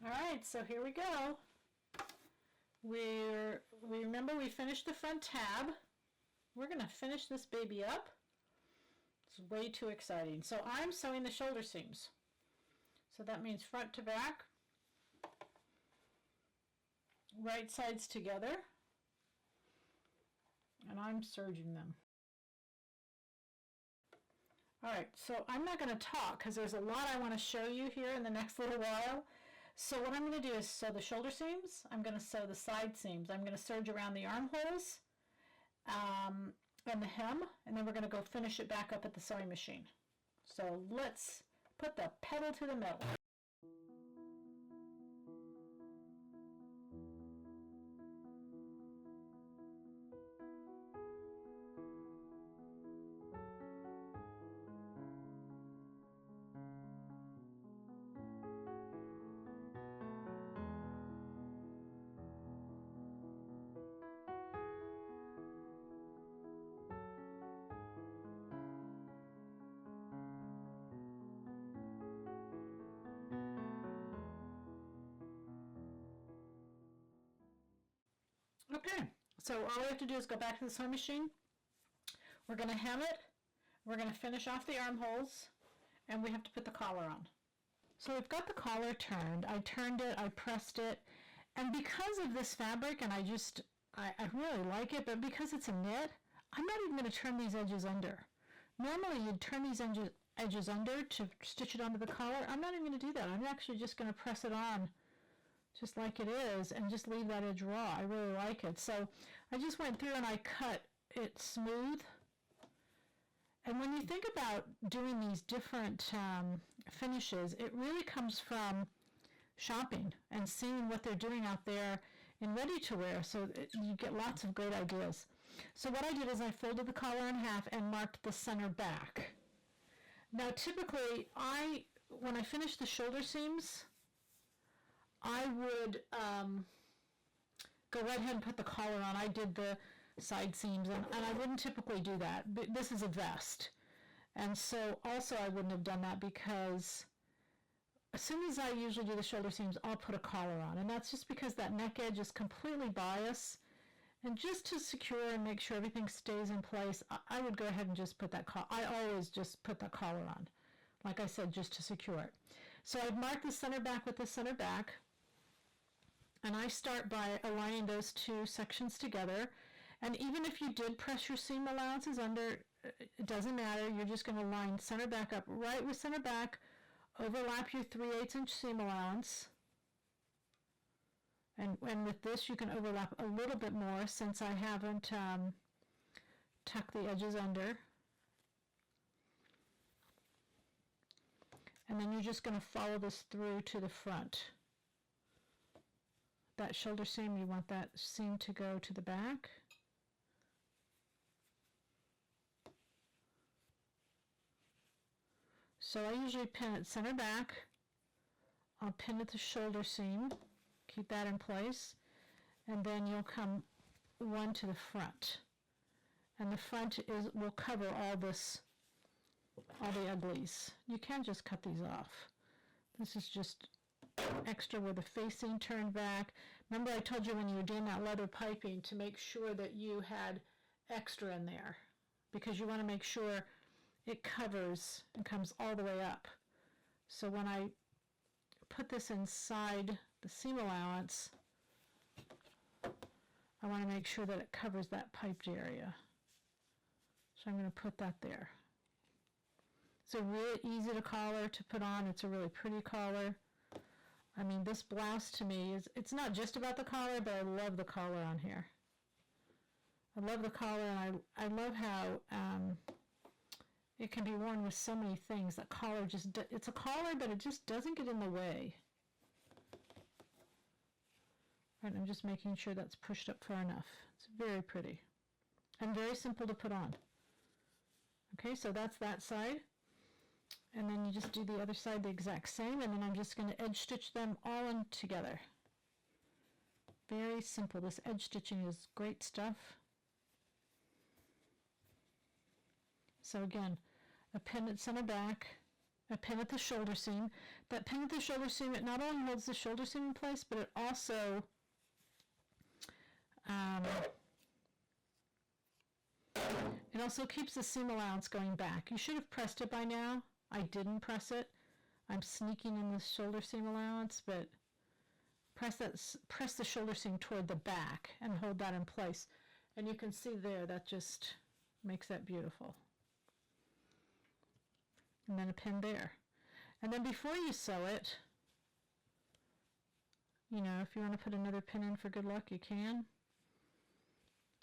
All right, so here we go. Remember we finished the front tab. We're going to finish this baby up. It's way too exciting. So I'm sewing the shoulder seams. So that means front to back, right sides together, and I'm serging them. All right, so I'm not going to talk because there's a lot I want to show you here in the next little while. So what I'm going to do is sew the shoulder seams. I'm going to sew the side seams. I'm going to serge around the armholes and the hem, and then we're going to go finish it back up at the sewing machine. So let's put the pedal to the metal. Okay, so all we have to do is go back to the sewing machine. We're going to hem it. We're going to finish off the armholes, and we have to put the collar on. So we've got the collar turned. I turned it, I pressed it, and because of this fabric, and I really like it, but because it's a knit, I'm not even going to turn these edges under. Normally you'd turn these edges under to stitch it onto the collar. I'm not even going to do that. I'm actually just going to press it on just like it is and just leave that edge raw. I really like it. So I just went through and I cut it smooth. And when you think about doing these different finishes, it really comes from shopping and seeing what they're doing out there in ready-to-wear, so you get lots of great ideas. So what I did is I folded the collar in half and marked the center back. Now typically, when I finish the shoulder seams, I would go right ahead and put the collar on. I did the side seams, and I wouldn't typically do that. But this is a vest. And so also I wouldn't have done that because as soon as I usually do the shoulder seams, I'll put a collar on. And that's just because that neck edge is completely bias. And just to secure and make sure everything stays in place, I would go ahead and just put that collar. I always just put that collar on, like I said, just to secure it. So I've marked the center back with the center back. And I start by aligning those two sections together. And even if you did press your seam allowances under, it doesn't matter. You're just going to line center back up right with center back, overlap your 3/8 inch seam allowance. And with this, you can overlap a little bit more since I haven't tucked the edges under. And then you're just going to follow this through to the front. That shoulder seam, you want that seam to go to the back. So I usually pin it center back. I'll pin at the shoulder seam, keep that in place, and then you'll come one to the front. And the front will cover all the uglies. You can just cut these off. This is just extra with the facing turned back. Remember I told you when you were doing that leather piping to make sure that you had extra in there, because you want to make sure it covers and comes all the way up. So when I put this inside the seam allowance, I want to make sure that it covers that piped area. So I'm going to put that there. It's a really easy to collar to put on. It's a really pretty collar. I mean, this blouse to me it's not just about the collar, but I love the collar on here. I love the collar, and I love how it can be worn with so many things. That collar it's a collar, but it just doesn't get in the way. Right, I'm just making sure that's pushed up far enough. It's very pretty and very simple to put on. Okay, so that's that side. And then you just do the other side the exact same, and then I'm just going to edge stitch them all in together. Very simple. This edge stitching is great stuff. So again, a pin at center back, a pin at the shoulder seam. That pin with the shoulder seam, it not only holds the shoulder seam in place, but it also keeps the seam allowance going back. You should have pressed it by now. I didn't press it. I'm sneaking in the shoulder seam allowance, but press the shoulder seam toward the back and hold that in place. And you can see there, that just makes that beautiful. And then a pin there. And then before you sew it, you know, if you want to put another pin in for good luck, you can.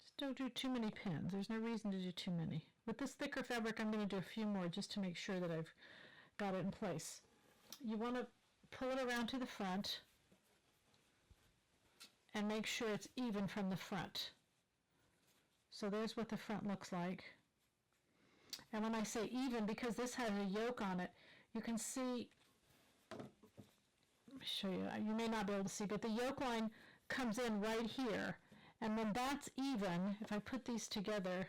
Just don't do too many pins. There's no reason to do too many. With this thicker fabric, I'm going to do a few more just to make sure that I've got it in place. You want to pull it around to the front and make sure it's even from the front. So there's what the front looks like. And when I say even, because this has a yoke on it, you can see, let me show you, you may not be able to see, but the yoke line comes in right here. And when that's even, if I put these together,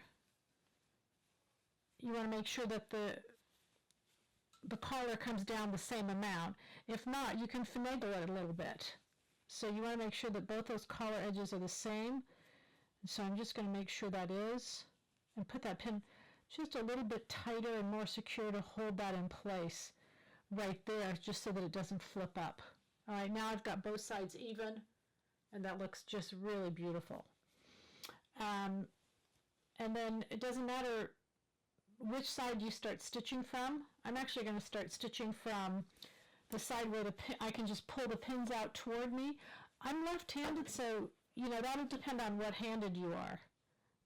you want to make sure that the collar comes down the same amount. If not, you can finagle it a little bit. So you want to make sure that both those collar edges are the same. So I'm just going to make sure that is, and put that pin just a little bit tighter and more secure to hold that in place right there, just so that it doesn't flip up. All right, now I've got both sides even, and that looks just really beautiful. And then it doesn't matter which side you start stitching from. I'm actually going to start stitching from the side where I can just pull the pins out toward me. I'm left-handed, so you know that'll depend on what handed you are.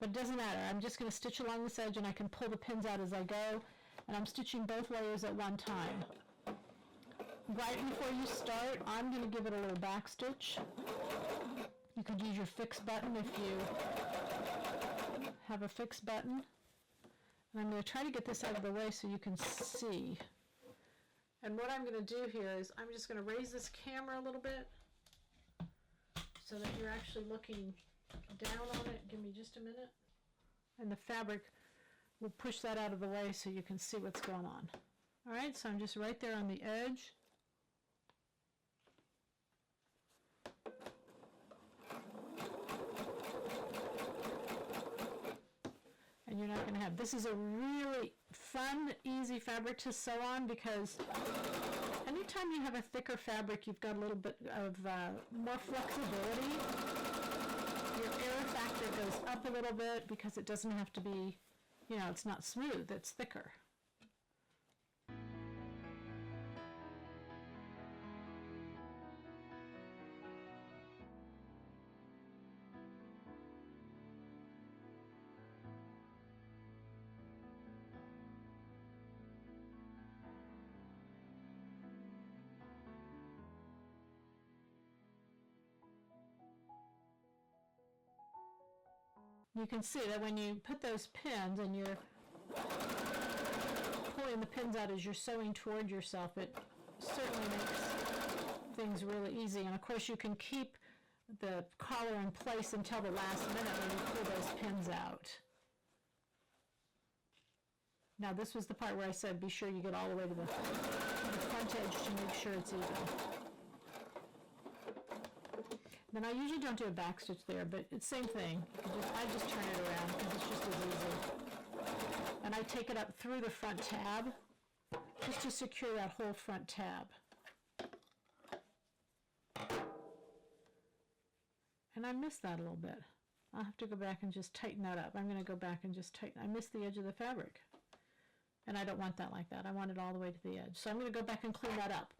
But it doesn't matter. I'm just going to stitch along this edge, and I can pull the pins out as I go. And I'm stitching both layers at one time. Right before you start, I'm going to give it a little back stitch. You could use your fix button if you have a fix button. And I'm going to try to get this out of the way so you can see. And what I'm going to do here is I'm just going to raise this camera a little bit so that you're actually looking down on it. Give me just a minute. And the fabric will push that out of the way so you can see what's going on. All right, so I'm just right there on the edge. And you're not going to have, this is a really fun, easy fabric to sew on, because anytime you have a thicker fabric, you've got a little bit of more flexibility. Your error factor goes up a little bit because it doesn't have to be, you know, it's not smooth, it's thicker. You can see that when you put those pins and you're pulling the pins out as you're sewing toward yourself, it certainly makes things really easy. And of course you can keep the collar in place until the last minute when you pull those pins out. Now this was the part where I said be sure you get all the way to the front edge to make sure it's even. Then I usually don't do a back stitch there, but it's the same thing. I just turn it around because it's just as easy. And I take it up through the front tab just to secure that whole front tab. And I missed that a little bit. I'll have to go back and just tighten that up. I'm going to go back and just tighten. I missed the edge of the fabric. And I don't want that like that. I want it all the way to the edge. So I'm going to go back and clean that up.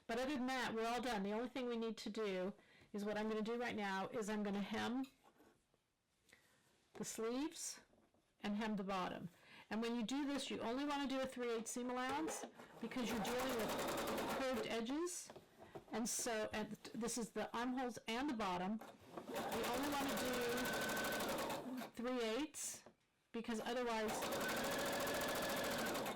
But other than that, we're all done. The only thing we need to do is what I'm going to do right now is I'm going to hem the sleeves and hem the bottom. And when you do this, you only want to do a 3/8 seam allowance because you're dealing with curved edges. And so this is the armholes and the bottom. You only want to do 3/8 because otherwise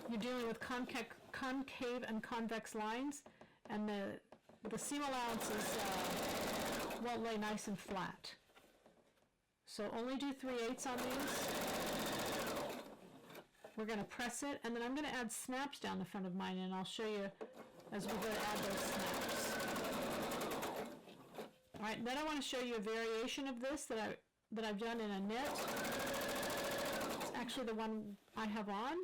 you're dealing with concave and convex lines, and the seam allowances won't lay nice and flat. So only do 3/8 on these. We're going to press it, and then I'm going to add snaps down the front of mine, and I'll show you as we go to add those snaps. All right, then I want to show you a variation of this that I've done in a knit. It's actually the one I have on.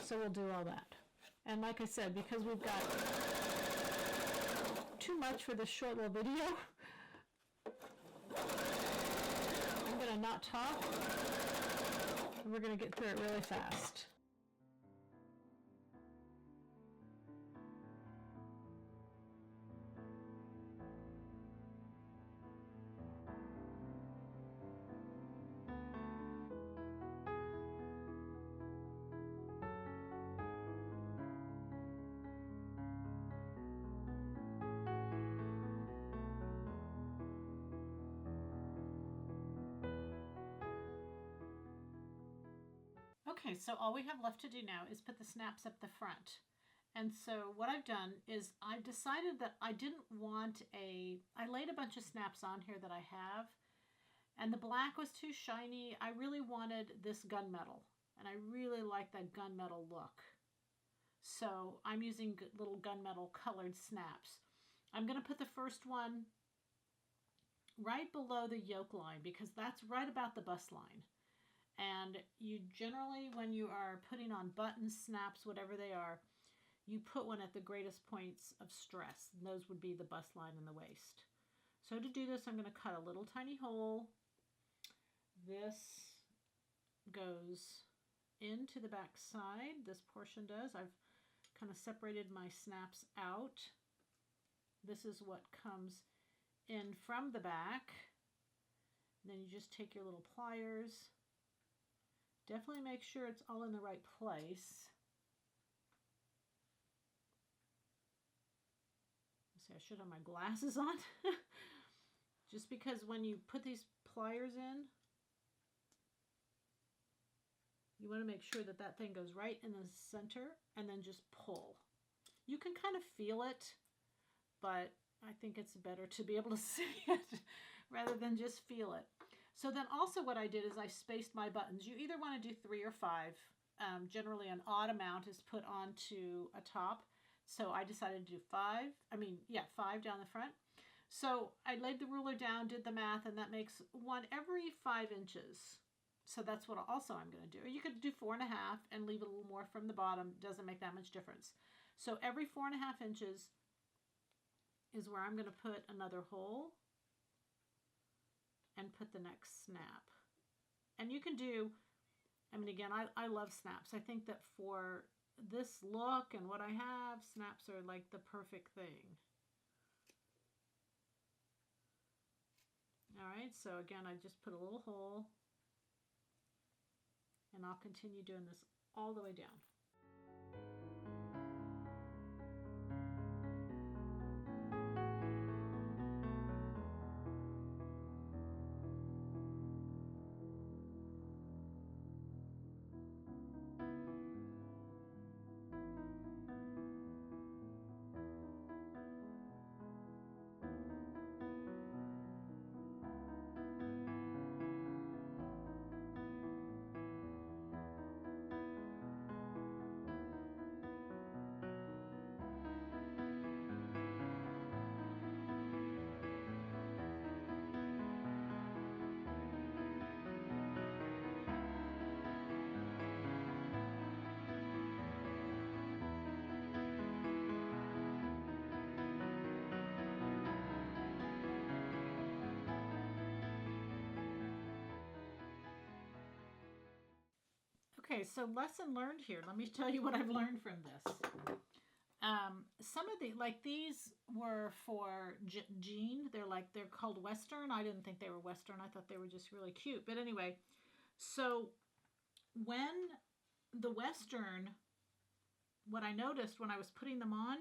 So we'll do all that. And like I said, because we've got too much for this short little video, I'm going to not talk, and we're going to get through it really fast. Okay, so all we have left to do now is put the snaps up the front. And so what I've done is I've decided that I didn't want I laid a bunch of snaps on here that I have, and the black was too shiny. I really wanted this gunmetal, and I really like that gunmetal look. So I'm using little gunmetal colored snaps. I'm going to put the first one right below the yoke line because that's right about the bust line. And you generally, when you are putting on buttons, snaps, whatever they are, you put one at the greatest points of stress. And those would be the bust line and the waist. So to do this, I'm going to cut a little tiny hole. This goes into the back side. This portion does. I've kind of separated my snaps out. This is what comes in from the back. And then you just take your little pliers. Definitely make sure it's all in the right place. See, I should have my glasses on. Just because when you put these pliers in, you want to make sure that that thing goes right in the center and then just pull. You can kind of feel it, but I think it's better to be able to see it rather than just feel it. So then also what I did is I spaced my buttons. You either want to do 3 or 5. Generally an odd amount is put onto a top. So I decided to do 5 down the front. So I laid the ruler down, did the math, and that makes one every 5 inches. So that's what also I'm going to do. You could do 4.5 and leave a little more from the bottom. Doesn't make that much difference. So every 4.5 inches is where I'm going to put another hole and put the next snap. And you can do, I mean, again, I love snaps. I think that for this look and what I have, snaps are like the perfect thing. All right, so again, I just put a little hole, and I'll continue doing this all the way down. Okay, so lesson learned here. Let me tell you what I've learned from this. Some of these were for jean. They're called Western. I didn't think they were Western. I thought they were just really cute. But anyway, so when the Western, what I noticed when I was putting them on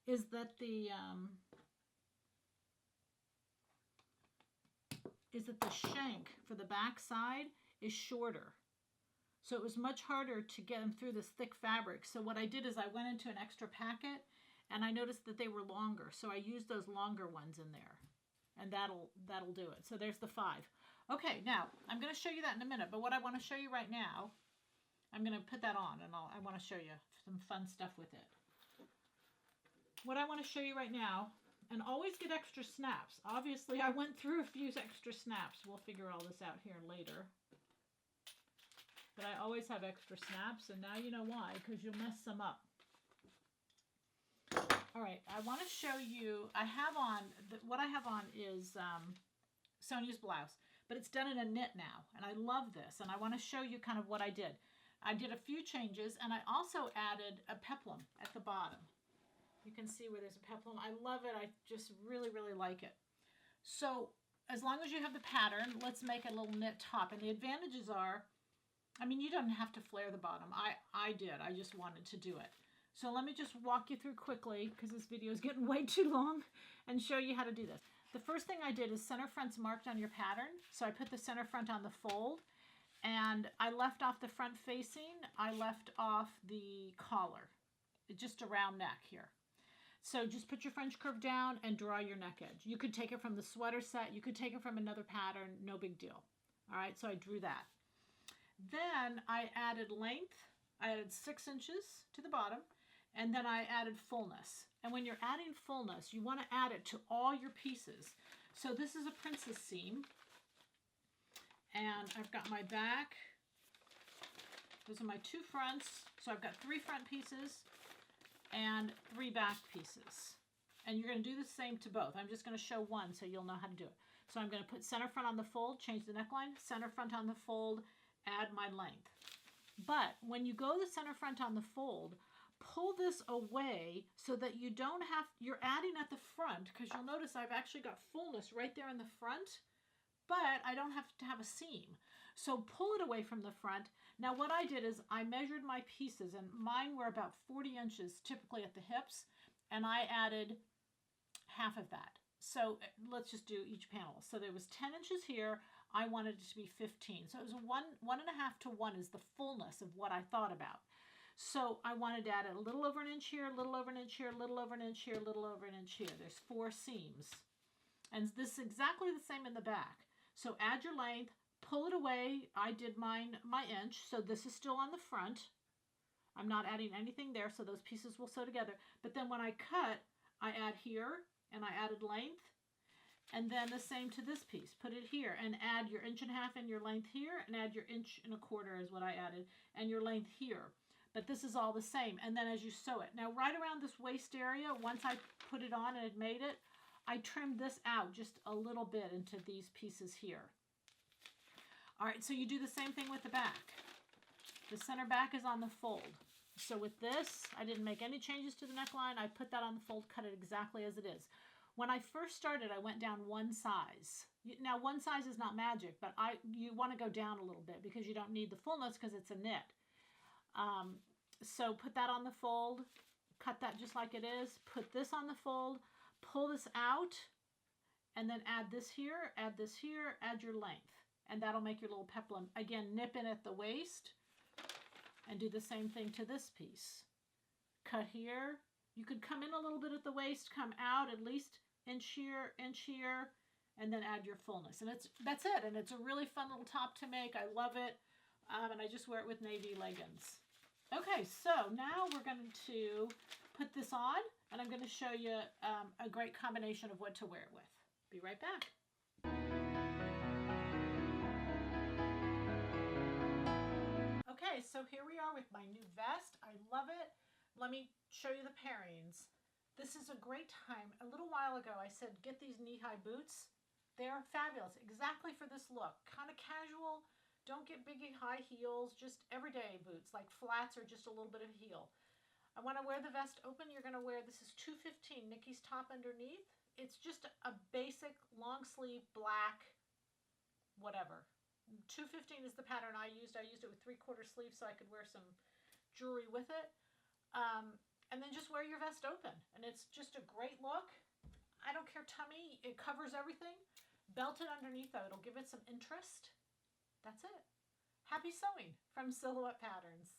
is that the shank for the back side is shorter. So it was much harder to get them through this thick fabric. So what I did is I went into an extra packet and I noticed that they were longer. So I used those longer ones in there, and that'll do it. So there's the 5. Okay, now I'm going to show you that in a minute. But what I want to show you right now I'm going to put that on, and I want to show you some fun stuff with it. What I want to show you right now, and always get extra snaps. Obviously, I went through a few extra snaps. We'll figure all this out here later. But I always have extra snaps, and now you know why, because you'll mess some up. All right, I want to show you, I have on, what I have on is Sonya's blouse, but it's done in a knit now, and I love this, and I want to show you kind of what I did. I did a few changes, and I also added a peplum at the bottom. You can see where there's a peplum. I love it. I just really, really like it. So as long as you have the pattern, let's make a little knit top. And the advantages are, I mean, you don't have to flare the bottom. I did. I just wanted to do it. So let me just walk you through quickly, because this video is getting way too long, and show you how to do this. The first thing I did is center front's marked on your pattern. So I put the center front on the fold, and I left off the front facing. I left off the collar, just a round neck here. So just put your French curve down and draw your neck edge. You could take it from the sweater set. You could take it from another pattern. No big deal. All right, so I drew that. Then I added length. I added 6 inches to the bottom, and then I added fullness. And when you're adding fullness, you want to add it to all your pieces. So this is a princess seam, and I've got my back. Those are my 2 fronts. So I've got 3 front pieces and 3 back pieces. And you're going to do the same to both. I'm just going to show one so you'll know how to do it. So I'm going to put center front on the fold, change the neckline, center front on the fold, add my length. But when you go the center front on the fold, pull this away so that you don't have, you're adding at the front, because you'll notice I've actually got fullness right there in the front, but I don't have to have a seam. So pull it away from the front. Now what I did is I measured my pieces, and mine were about 40 inches typically at the hips, and I added half of that. So let's just do each panel. So there was 10 inches here. I wanted it to be 15. So it was 1.5 to 1 is the fullness of what I thought about. So I wanted to add a little over an inch here, a little over an inch here, a little over an inch here, a little over an inch here. There's 4 seams. And this is exactly the same in the back. So add your length, pull it away. I did mine my inch, so this is still on the front. I'm not adding anything there, so those pieces will sew together. But then when I cut, I add here, and I added length. And then the same to this piece. Put it here and add your 1.5 inches and your length here, and add your 1.25 inches is what I added, and your length here. But this is all the same. And then as you sew it. Now right around this waist area, once I put it on and had made it, I trimmed this out just a little bit into these pieces here. All right, so you do the same thing with the back. The center back is on the fold. So with this, I didn't make any changes to the neckline. I put that on the fold, cut it exactly as it is. When I first started, I went down 1 size. Now, 1 size is not magic, but you want to go down a little bit because you don't need the fullness because it's a knit. So put that on the fold, cut that just like it is, put this on the fold, pull this out, and then add this here, add your length. And that'll make your little peplum. Again, nip in at the waist and do the same thing to this piece. Cut here. You could come in a little bit at the waist, come out at least inch here, and then add your fullness. And that's it. And it's a really fun little top to make. I love it. And I just wear it with navy leggings. Okay, so now we're going to put this on, and I'm going to show you a great combination of what to wear it with. Be right back. Okay, so here we are with my new vest. I love it. Let me show you the pairings. This is a great time. A little while ago, I said, get these knee-high boots. They're fabulous, exactly for this look. Kind of casual. Don't get big high heels, just everyday boots, like flats or just a little bit of heel. I want to wear the vest open. You're going to wear, this is 215, Nikki's top underneath. It's just a basic long sleeve black, whatever. 215 is the pattern I used. I used it with 3/4 sleeves so I could wear some jewelry with it. And then just wear your vest open. And it's just a great look. I don't care tummy. It covers everything. Belt it underneath though. It'll give it some interest. That's it. Happy sewing from Silhouette Patterns.